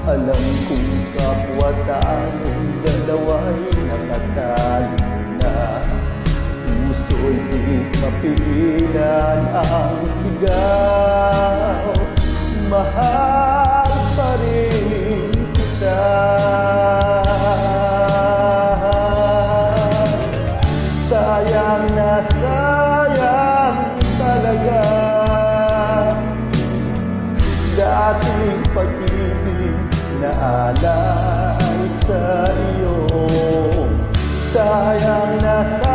Alam kong kapwa-taong dalawa'y nakatali na. Puso'y di mapigilan ang sigaw. Mahal pa rin kita. Sayang na sayang talaga dating pag-ibig na alay sa iyo. Sayang na sayang